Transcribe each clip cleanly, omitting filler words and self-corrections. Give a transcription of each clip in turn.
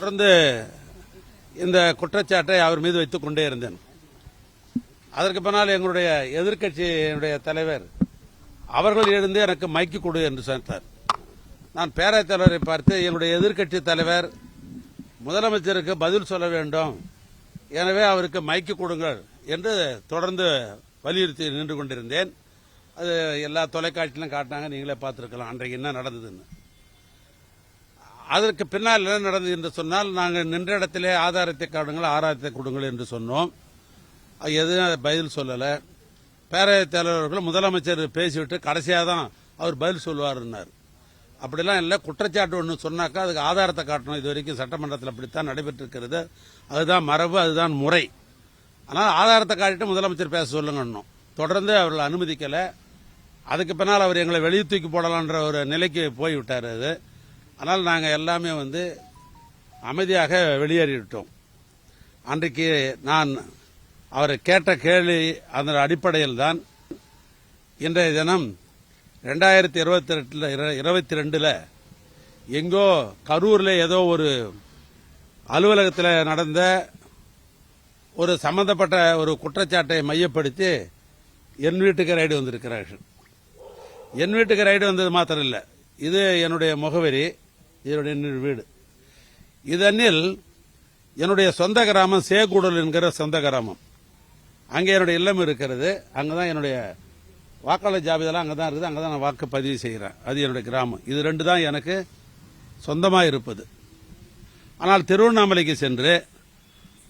தொடர்ந்து இந்த குற்றச்சாட்டை அவர் மீது வைத்துக் கொண்டே இருந்தேன். அதற்கு பின்னால் எங்களுடைய எதிர்க்கட்சியினுடைய தலைவர் அவர்கள் எழுந்து எனக்கு மைக்கு கொடு என்று சொன்னார். நான் பேரவைத் தலைவரை பார்த்து என்னுடைய எதிர்க்கட்சி தலைவர் முதலமைச்சருக்கு பதில் சொல்ல வேண்டும், எனவே அவருக்கு மைக்கு கொடுங்கள் என்று தொடர்ந்து வலியுறுத்தி நின்று கொண்டிருந்தேன். அது எல்லா தொலைக்காட்சியிலும் காட்டினாங்க, நீங்களே பார்த்துருக்கலாம் அன்றைக்கு என்ன நடந்ததுன்னு. அதற்கு பின்னால் என்ன நடந்தது என்று சொன்னால், நாங்கள் நின்ற இடத்திலே ஆதாரத்தை காட்டுங்கள், ஆதாரத்தை கொடுங்கள் என்று சொன்னோம். எதுவும் பதில் சொல்லலை. பேரவைத் தலைவர்கள் முதலமைச்சர் பேசிவிட்டு கடைசியாக தான் அவர் பதில் சொல்வார்னார். அப்படிலாம் இல்லை, குற்றச்சாட்டு ஒன்று சொன்னாக்கா அதுக்கு ஆதாரத்தை காட்டணும். இது வரைக்கும் சட்டமன்றத்தில் அப்படித்தான் நடைபெற்றிருக்கிறது. அதுதான் மரபு, அதுதான் முறை. ஆனால் ஆதாரத்தை காட்டிட்டு முதலமைச்சர் பேச சொல்லுங்கன்னும் தொடர்ந்து அவர்கள் அனுமதிக்கலை. அதுக்கு பின்னால் அவர் எங்களை வெளியே தூக்கி போடலான்ற ஒரு நிலைக்கு போய்விட்டார். அது ஆனால் நாங்கள் எல்லாமே அமைதியாக வெளியேறிவிட்டோம். அன்றைக்கு நான் அவரை கேட்ட கேள்வி அந்த அடிப்படையில் தான் இன்றைய தினம் 2022 எங்கோ கரூரில் ஏதோ ஒரு அலுவலகத்தில் நடந்த ஒரு சம்பந்தப்பட்ட ஒரு குற்றச்சாட்டை மையப்படுத்தி என் வீட்டுக்கு ரைடு வந்திருக்கிறார்கள். என் வீட்டுக்கு ரைடு வந்தது மாத்திரம் இல்லை, இது என்னுடைய முகவரி, என்னுடைய வீடு. இதனில் என்னுடைய சொந்த கிராமம் சேகூடல் என்கிற சொந்த கிராமம். அங்கே என்னுடைய இல்லம் இருக்கிறது. அங்கதான் என்னுடைய வாக்காளர் ஜாபிதெல்லாம் அங்கே தான் இருக்குது. அங்கே தான் நான் வாக்கு பதிவு செய்கிறேன். அது என்னுடைய கிராமம். இது ரெண்டு தான் எனக்கு சொந்தமாக இருப்பது. ஆனால் திருவண்ணாமலைக்கு சென்று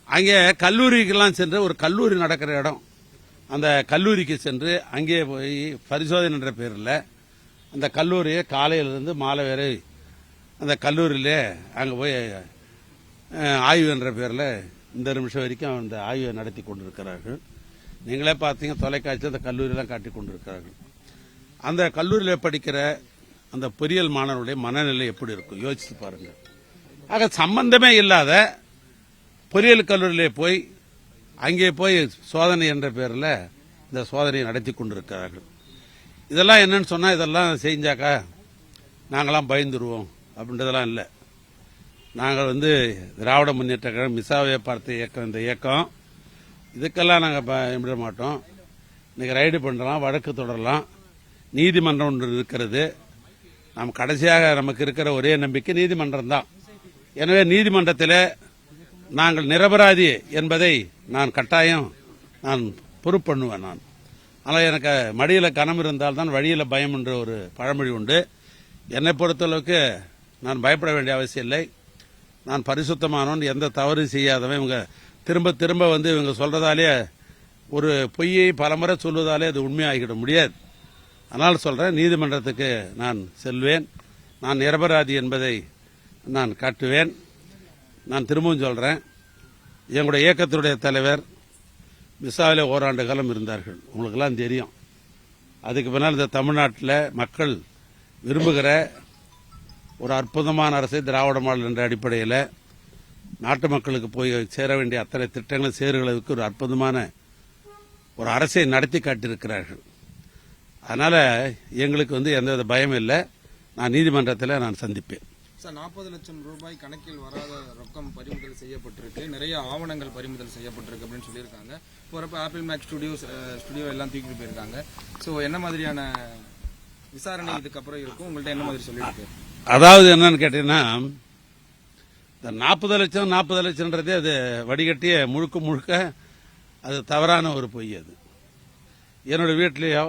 அங்கே கல்லூரிக்கெல்லாம் சென்று, ஒரு கல்லூரி நடக்கிற இடம், அந்த கல்லூரிக்கு சென்று அங்கே போய் பரிசோதனை என்ற பேரில் அந்த கல்லூரியை காலையிலிருந்து மாலை வரை அந்த கல்லூரியிலே அங்கே போய் ஆய்வு என்ற பேரில் இந்த நிமிஷம் வரைக்கும் அந்த ஆய்வை நடத்தி கொண்டிருக்கிறார்கள். நீங்களே பார்த்தீங்க தொலைக்காட்சியில் அந்த கல்லூரியெல்லாம் காட்டி கொண்டிருக்கிறார்கள். அந்த கல்லூரியில் படிக்கிற அந்த பொறியியல் மாணவருடைய மனநிலை எப்படி இருக்கும் யோசித்து பாருங்கள். ஆக சம்பந்தமே இல்லாத பொறியியல் கல்லூரியிலே போய் அங்கே போய் சோதனை என்ற பேரில் இந்த சோதனையை நடத்தி கொண்டிருக்கிறார்கள். இதெல்லாம் என்னன்னு சொன்னால், இதெல்லாம் செஞ்சாக்கா நாங்களாம் பயந்துருவோம் அப்படின்றதெல்லாம் இல்லை. நாங்கள் திராவிட முன்னேற்ற கழகம் மிசாவை பார்த்த இயக்கம், இந்த இயக்கம் இதுக்கெல்லாம் நாங்கள் பயப்பட மாட்டோம். இன்னைக்கு ரைடு பண்ணலாம், வழக்கு தொடரலாம், நீதிமன்றம் ஒன்று இருக்கிறது. நாம் கடைசியாக நமக்கு இருக்கிற ஒரே நம்பிக்கை நீதிமன்றம் தான். எனவே நீதிமன்றத்தில் நாங்கள் நிரபராதி என்பதை நான் கட்டாயம் பொறுப்பு பண்ணுவேன். ஆனால் எனக்கு மடியில் கனம் இருந்தால்தான் வழியில் பயம் என்ற ஒரு பழமொழி உண்டு. என்னை பொறுத்தளவுக்கு நான் பயப்பட வேண்டிய அவசியம் இல்லை. நான் பரிசுத்தமானவன், எந்த தவறு செய்யாதவன். இவங்க திரும்ப திரும்ப இவங்க சொல்றதாலே, ஒரு பொய்யை பலமுறை சொல்வதாலே அது உண்மையாகிட முடியாது. அதனால் சொல்றேன், நீதிமன்றத்துக்கு நான் செல்வேன், நான் நிரபராதி என்பதை நான் காட்டுவேன். நான் திரும்பவும் சொல்றேன், எங்களுடைய இயக்கத்தினுடைய தலைவர் மிசாவிலே ஓராண்டு காலம் இருந்தார்கள், உங்களுக்கெல்லாம் தெரியும். அதுக்கு பின்னால் இந்த தமிழ்நாட்டில் மக்கள் விரும்புகிற ஒரு அற்புதமான அரசை திராவிட மாடல் என்ற அடிப்படையில் நாட்டு மக்களுக்கு போய் சேர வேண்டிய அத்தனை திட்டங்களும் சேருகளுக்கு ஒரு அற்புதமான ஒரு அரசை நடத்தி காட்டியிருக்கிறார்கள். அதனால எங்களுக்கு எந்தவித பயம் இல்லை. நான் நீதிமன்றத்தில் நான் சந்திப்பேன். சார், 40 லட்சம் ரூபாய் கணக்கில் வராத ரொக்கம் பறிமுதல் செய்யப்பட்டிருக்கு, நிறைய ஆவணங்கள் பறிமுதல் செய்யப்பட்டிருக்கு அப்படின்னு சொல்லியிருக்காங்க. போறப்ப ஆப்பிள் மேக் ஸ்டுடியோ எல்லாம் தூக்கிட்டு போயிருக்காங்க. ஸோ என்ன மாதிரியான விசாரணை இதுக்கப்புறம் இருக்கும், உங்கள்கிட்ட என்ன மாதிரி சொல்லியிருக்கு? அதாவது என்னன்னு கேட்டீங்கன்னா, இந்த 40 லட்சம்ன்றதே அது வடிகட்டிய முழுக்க அது தவறான ஒரு பொய். அது என்னுடைய வீட்லேயோ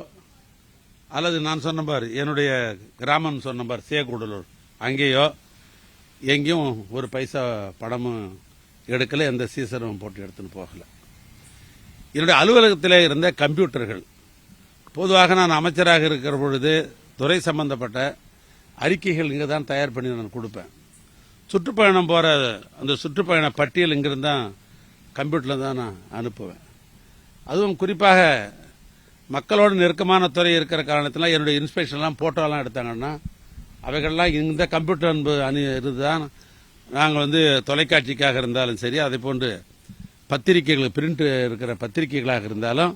அல்லது நான் சொன்ன பார் என்னுடைய கிராமம் சொன்ன பார் சேகூடலூர், அங்கேயோ எங்கேயும் ஒரு பைசா பணமும் எடுக்கல, எந்த சீசரும் போட்டு எடுத்துன்னு போகல. என்னுடைய அலுவலகத்தில் இருந்த கம்ப்யூட்டர்கள், பொதுவாக நான் அமைச்சராக இருக்கிற பொழுது துறை சம்பந்தப்பட்ட அறிக்கைகள் இங்கே தான் தயார் பண்ணி நான் கொடுப்பேன். சுற்றுப்பயணம் போகிற அந்த சுற்றுப்பயண பட்டியல் இங்கிருந்து தான் கம்ப்யூட்டரில் தான் நான் அனுப்புவேன். அதுவும் குறிப்பாக மக்களோடு நெருக்கமான துறை இருக்கிற காரணத்தில் என்னுடைய இன்ஸ்பெக்ஷன்லாம் போட்டோலாம் எடுத்தாங்கன்னா அவைகள்லாம் இந்த கம்ப்யூட்டர் இதுதான் நாங்கள் தொலைக்காட்சிக்காக இருந்தாலும் சரி, அதே போன்று பத்திரிகைகள் பிரிண்ட் இருக்கிற பத்திரிகைகளாக இருந்தாலும்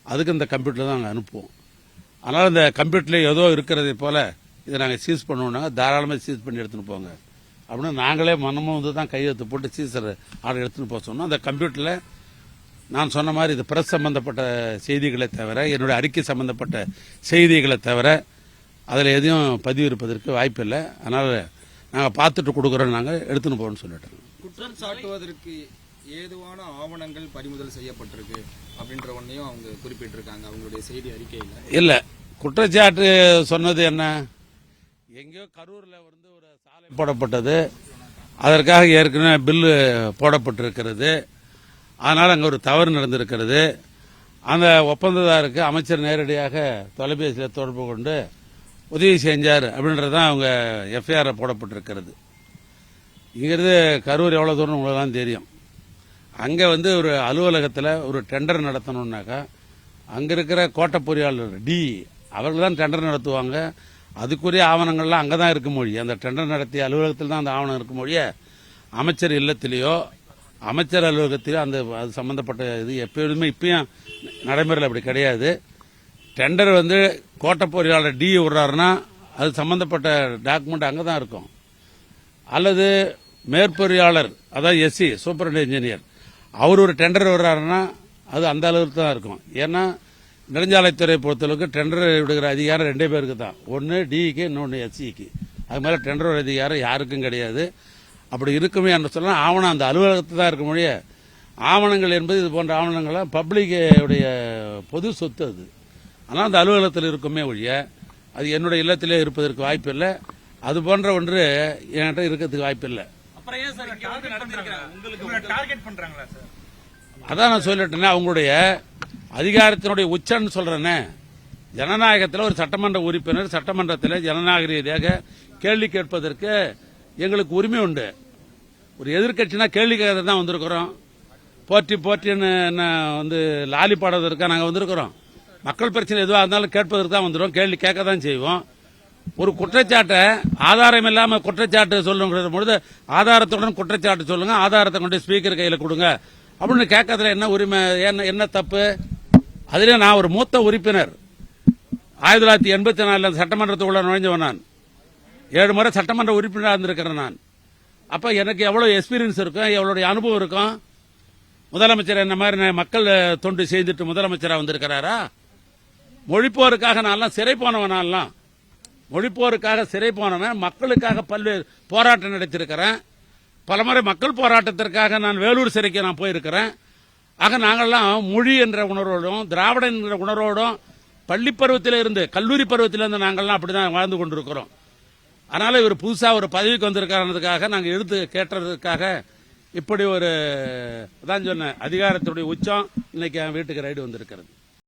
அதுக்கு இந்த கம்ப்யூட்டர் தான் நாங்கள் அனுப்புவோம். அதனால் இந்த கம்ப்யூட்டரில் ஏதோ இருக்கிறதை போல இதை நாங்கள் சீஸ் பண்ணுவோம்னா தாராளமாக சீஸ் பண்ணி எடுத்துன்னு போங்க அப்படின்னு நாங்களே மனமும் வந்து தான் கையெழுத்து போட்டு சீசர் ஆர்டர் எடுத்துன்னு போக சொன்னோம். அந்த கம்ப்யூட்டரில் நான் சொன்ன மாதிரி இது பிரஸ் சம்பந்தப்பட்ட செய்திகளை தவிர, என்னுடைய அறிக்கை சம்பந்தப்பட்ட செய்திகளை தவிர அதில் எதையும் பதிவு இருப்பதற்கு வாய்ப்பு இல்லை. அதனால் நாங்கள் பார்த்துட்டு கொடுக்குறோம், நாங்கள் எடுத்துன்னு போகணும்னு சொல்லிட்டோம். குற்றம் சாட்டுவதற்கு ஏதுவான ஆவணங்கள் பறிமுதல் செய்யப்பட்டிருக்கு அப்படின்ற ஒன்றையும் அவங்க குறிப்பிட்டிருக்காங்க அவங்களுடைய செய்தி அறிக்கையில். இல்லை, குற்றச்சாட்டு சொன்னது என்ன, எங்கேயோ கரூரில் வந்து ஒரு சாலை போடப்பட்டது, அதற்காக ஏற்கனவே பில்லு போடப்பட்டிருக்கிறது, அதனால் அங்கே ஒரு தவறு நடந்திருக்கிறது. அந்த ஒப்பந்ததாருக்கு அமைச்சர் நேரடியாக தொலைபேசியில் தொடர்பு கொண்டு உதவி செஞ்சார் அப்படின்றதான் அவங்க எஃப்ஐஆர் போடப்பட்டிருக்கிறது. இங்கிருந்து கரூர் எவ்வளோ தூரம் உங்களுக்குலாம் தெரியும். அங்கே வந்து ஒரு அலுவலகத்தில் ஒரு டெண்டர் நடத்தணும்னாக்கா அங்கே இருக்கிற கோட்ட பொறியாளர் டி அவர்கள் தான் டெண்டர் நடத்துவாங்க. அதுக்குரிய ஆவணங்கள்லாம் அங்கே தான் இருக்க மொழி, அந்த டெண்டர் நடத்திய அலுவலகத்தில் தான் அந்த ஆவணம் இருக்க மொழிய அமைச்சர் இல்லத்திலேயோ அமைச்சர் அலுவலகத்திலேயோ அந்த அது சம்பந்தப்பட்ட இது எப்பொழுதுமே இப்பயும் நடைமுறையில் அப்படி கிடையாது. டெண்டர் வந்து கோட்ட பொறியாளர் டி விடுறாருன்னா அது சம்பந்தப்பட்ட டாக்குமெண்ட் அங்கே தான் இருக்கும். அல்லது மேற்பொறியாளர் அதாவது எஸ்சி சூப்பரண்ட் இன்ஜினியர் அவர் ஒரு டெண்டர் விடுறாருன்னா அது அந்த அளவுக்கு தான் இருக்கும். ஏன்னா நெடுஞ்சாலைத்துறை பொறுத்தளவுக்கு டெண்டர் விடுகிற அதிகாரம் 2 பேருக்கு தான், ஒன்று டிக்கு இன்னொன்று எஸ்சிக்கு. அது மேலே டெண்டர் அதிகாரம் யாருக்கும் கிடையாது. அப்படி இருக்குமே என்று சொன்னால் ஆவணம் அந்த அலுவலகத்தில் தான் இருக்க மொழிய ஆவணங்கள் என்பது இது போன்ற ஆவணங்கள்லாம் பப்ளிக்குடைய பொது சொத்து. அது ஆனால் அந்த அலுவலகத்தில் இருக்குமே ஒழிய அது என்னுடைய இல்லத்திலே இருப்பதற்கு வாய்ப்பு இல்லை. அது போன்ற ஒன்று என்கிட்ட இருக்கிறதுக்கு வாய்ப்பு இல்லை. அதான் நான் சொல்லிட்டேன்னா அவங்களுடைய அதிகாரத்தினுடைய உச்சன்னு சொல்றேனே. ஜனநாயகத்தில் ஒரு சட்டமன்ற உறுப்பினர் சட்டமன்றத்தில் ஜனநாயக ரீதியாக கேள்வி கேட்பதற்கு எங்களுக்கு உரிமை உண்டு. ஒரு எதிர்கட்சினா கேள்வி கேட்க தான் வந்திருக்கிறோம். போற்றின்னு வந்து லாலி பாடுவதற்காக நாங்கள் வந்திருக்கிறோம். மக்கள் பிரச்சனை எதுவாக இருந்தாலும் கேட்பதற்கு தான் வந்துடும், கேள்வி கேட்க தான் செய்வோம். ஒரு குற்றச்சாட்டை ஆதாரம் இல்லாம குற்றச்சாட்டு சொல்லுங்கிற பொழுது ஆதாரத்துடன் குற்றச்சாட்டு சொல்லுங்க, ஆதாரத்தை கொண்டு ஸ்பீக்கர் கையில் கொடுங்க அப்படின்னு கேட்கறதுல என்ன உரிமை, என்ன தப்பு? அதிலே நான் ஒரு மூத்த உறுப்பினர், 1984 சட்டமன்றத்துக்குள்ள நுழைஞ்சவன் நான். 7 முறை சட்டமன்ற உறுப்பினராக இருந்திருக்கிறேன் நான். அப்ப எனக்கு எவ்வளவு எக்ஸ்பீரியன்ஸ் இருக்கும், எவ்வளவு அனுபவம் இருக்கும். முதலமைச்சர் என்ன மாதிரி மக்கள் தொண்டு செய்துட்டு முதலமைச்சராக வந்திருக்கிறாரா? மொழிப்போருக்காக நான்லாம் சிறை போனவனாலாம், மொழிப்போருக்காக சிறை போனவன், மக்களுக்காக பல்வேறு போராட்டம் நடத்தியிருக்கிறேன். பலமுறை மக்கள் போராட்டத்திற்காக நான் வேலூர் சிறைக்கு நான் போயிருக்கிறேன். ஆக நாங்கள்லாம் மொழி என்ற உணர்வோடும் திராவிடன் என்ற உணர்வோடும் பள்ளி பருவத்தில் இருந்து கல்லூரி பருவத்திலிருந்து நாங்கள்லாம் அப்படிதான் வாழ்ந்து கொண்டிருக்கிறோம். அதனால இவர் புதுசா ஒரு பதவிக்கு வந்திருக்காருக்காக நாங்கள் எடுத்து கேட்டதுக்காக இப்படி ஒரு தான் சொன்ன அதிகாரத்துடைய உச்சம் இன்னைக்கு என் வீட்டுக்கு ரைடு வந்திருக்கிறது.